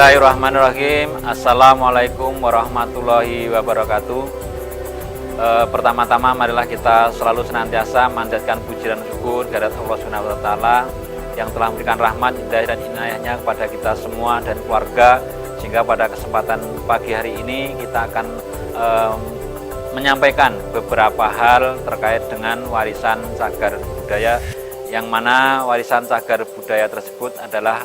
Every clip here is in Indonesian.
Bismillahirrahmanirrahim. Assalamualaikum warahmatullahi wabarakatuh. Pertama-tama marilah kita selalu senantiasa manjatkan puji dan syukur kehadirat Allah Subhanahu wa taala yang telah memberikan rahmat, hidayah dan inayahnya kepada kita semua dan keluarga, sehingga pada kesempatan pagi hari ini kita akan menyampaikan beberapa hal terkait dengan warisan cagar budaya, yang mana warisan cagar budaya tersebut adalah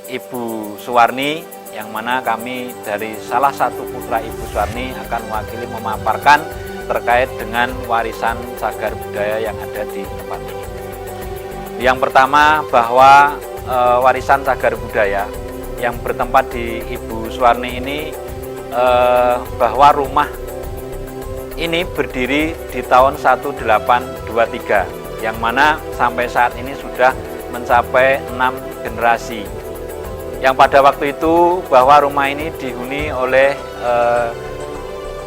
Ibu Suwarni, yang mana kami dari salah satu putra Ibu Suwarni akan mewakili memaparkan terkait dengan warisan cagar budaya yang ada di tempat ini. Yang pertama, bahwa warisan cagar budaya yang bertempat di Ibu Suwarni ini, bahwa rumah ini berdiri di tahun 1823, yang mana sampai saat ini sudah mencapai 6 generasi. Yang pada waktu itu bahwa rumah ini dihuni oleh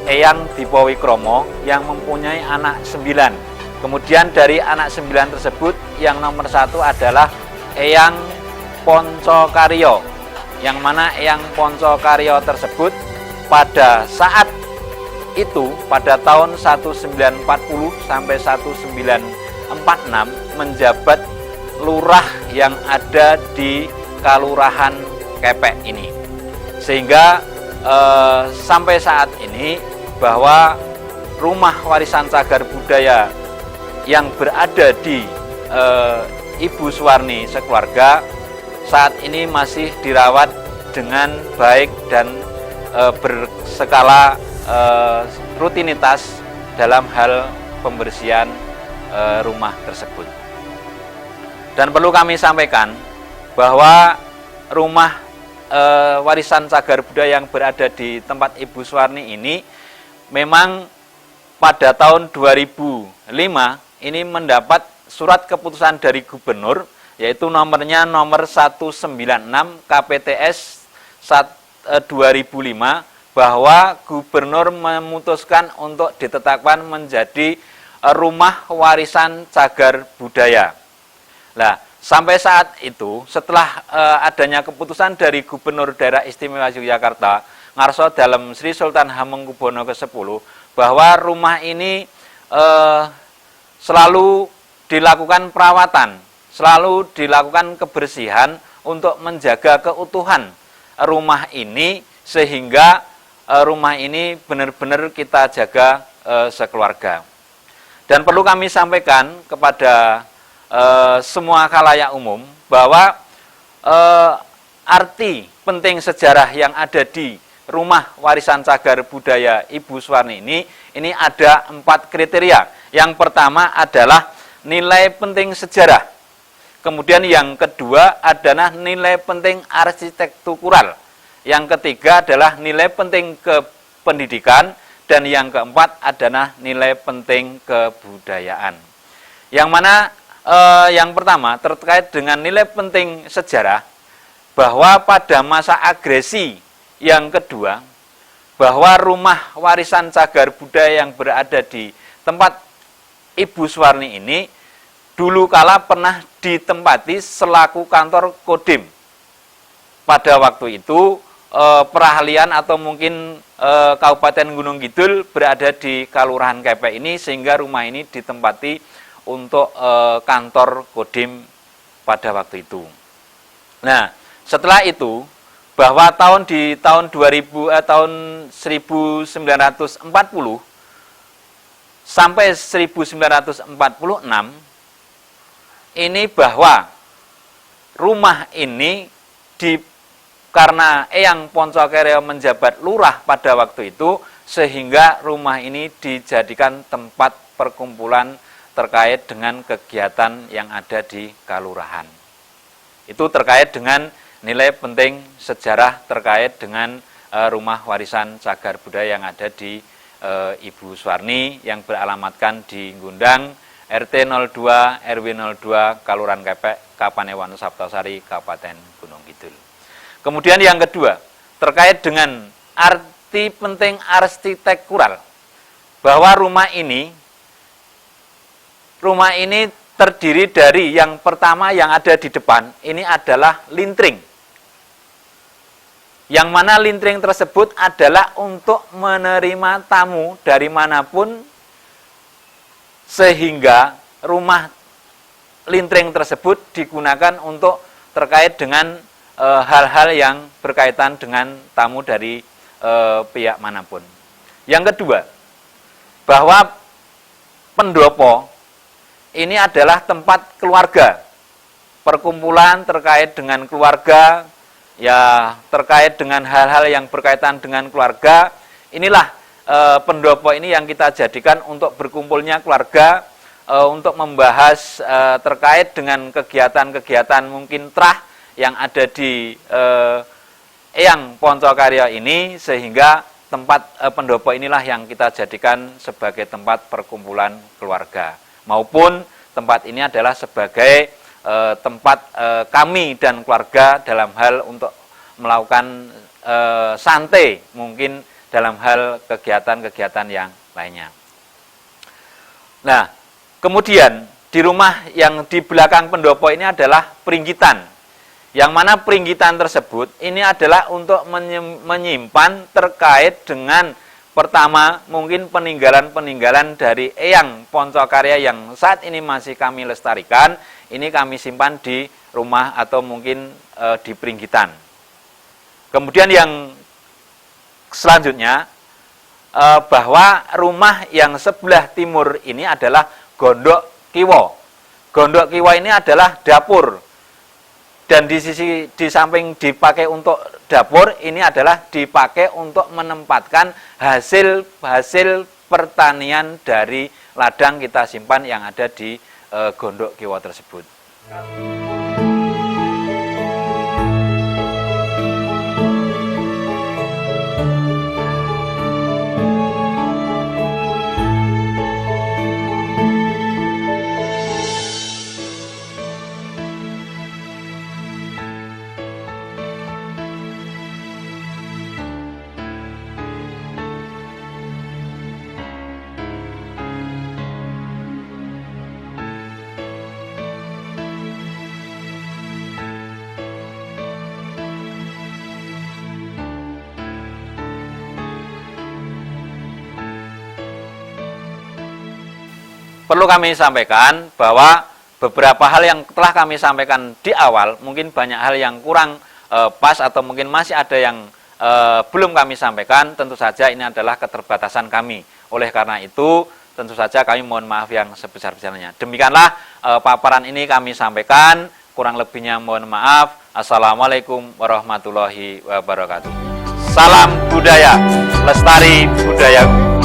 Eyang Dipo Wikromo yang mempunyai anak 9. Kemudian dari anak 9 tersebut yang nomor 1 adalah Eyang Poncokaryo, yang mana Eyang Poncokaryo tersebut pada saat itu pada tahun 1940 sampai 1946 menjabat lurah yang ada di Kelurahan Kepek ini, sehingga sampai saat ini bahwa rumah warisan cagar budaya yang berada di Ibu Suwarni sekeluarga saat ini masih dirawat dengan baik dan berskala rutinitas dalam hal pembersihan rumah tersebut. Dan perlu kami sampaikan bahwa rumah warisan cagar budaya yang berada di tempat Ibu Suwarni ini memang pada tahun 2005 ini mendapat surat keputusan dari gubernur, yaitu nomornya nomor 196 KPTS 2005, bahwa gubernur memutuskan untuk ditetapkan menjadi rumah warisan cagar budaya. Nah, sampai saat itu, setelah adanya keputusan dari Gubernur Daerah Istimewa Yogyakarta, Ngarso Dalem Sri Sultan Hamengkubuwono ke-10, bahwa rumah ini selalu dilakukan perawatan, selalu dilakukan kebersihan untuk menjaga keutuhan rumah ini, sehingga rumah ini benar-benar kita jaga sekeluarga. Dan perlu kami sampaikan kepada semua khalayak umum bahwa arti penting sejarah yang ada di rumah warisan cagar budaya Ibu Suwarni ini ada 4 kriteria. Yang pertama adalah nilai penting sejarah, kemudian yang kedua adalah nilai penting arsitektural, yang ketiga adalah nilai penting kependidikan, dan yang keempat adalah nilai penting kebudayaan. Yang mana yang pertama terkait dengan nilai penting sejarah, bahwa pada masa agresi yang kedua, bahwa rumah warisan cagar budaya yang berada di tempat Ibu Suwarni ini dulu kala pernah ditempati selaku kantor Kodim. Pada waktu itu perahlian atau mungkin Kabupaten Gunung Kidul berada di Kelurahan Kepek ini, sehingga rumah ini ditempati untuk kantor Kodim pada waktu itu. Nah, setelah itu bahwa tahun 1940 sampai 1946 ini bahwa rumah ini karena Eyang Poncokaryo menjabat lurah pada waktu itu, sehingga rumah ini dijadikan tempat perkumpulan terkait dengan kegiatan yang ada di kelurahan. Itu terkait dengan nilai penting sejarah terkait dengan rumah warisan cagar budaya yang ada di Ibu Suwarni, yang beralamatkan di Gundang RT 02 RW 02 Kelurahan Kepek, Kapanewon Saptosari, Kabupaten Gunung Kidul. Kemudian yang kedua terkait dengan arti penting arsitektural, bahwa rumah ini terdiri dari yang pertama yang ada di depan ini adalah lintring. yang mana lintring tersebut adalah untuk menerima tamu dari manapun, sehingga rumah lintring tersebut digunakan untuk terkait dengan hal-hal yang berkaitan dengan tamu dari pihak manapun. Yang kedua, bahwa pendopo ini adalah tempat keluarga, perkumpulan terkait dengan keluarga, ya terkait dengan hal-hal yang berkaitan dengan keluarga. Inilah pendopo ini yang kita jadikan untuk berkumpulnya keluarga, untuk membahas terkait dengan kegiatan-kegiatan mungkin trah yang ada di Eyang Poncokarya ini, sehingga tempat pendopo inilah yang kita jadikan sebagai tempat perkumpulan keluarga, maupun tempat ini adalah sebagai tempat kami dan keluarga dalam hal untuk melakukan santai, mungkin dalam hal kegiatan-kegiatan yang lainnya. Nah, kemudian di rumah yang di belakang pendopo ini adalah peringgitan, yang mana peringgitan tersebut ini adalah untuk menyimpan terkait dengan pertama mungkin peninggalan-peninggalan dari Eyang Poncokarya yang saat ini masih kami lestarikan, ini kami simpan di rumah atau mungkin di peringgitan. Kemudian yang selanjutnya, bahwa rumah yang sebelah timur ini adalah Gondok Kiwo. Gondok Kiwo ini adalah dapur. Dan di samping dipakai untuk dapur, ini adalah dipakai untuk menempatkan hasil pertanian dari ladang kita simpan yang ada di Gondok Kiwo tersebut. Perlu kami sampaikan bahwa beberapa hal yang telah kami sampaikan di awal, mungkin banyak hal yang kurang pas atau mungkin masih ada yang belum kami sampaikan. Tentu saja ini adalah keterbatasan kami. Oleh karena itu, tentu saja kami mohon maaf yang sebesar-besarnya. Demikianlah paparan ini kami sampaikan, kurang lebihnya mohon maaf. Assalamualaikum warahmatullahi wabarakatuh. Salam budaya, lestari budayaku.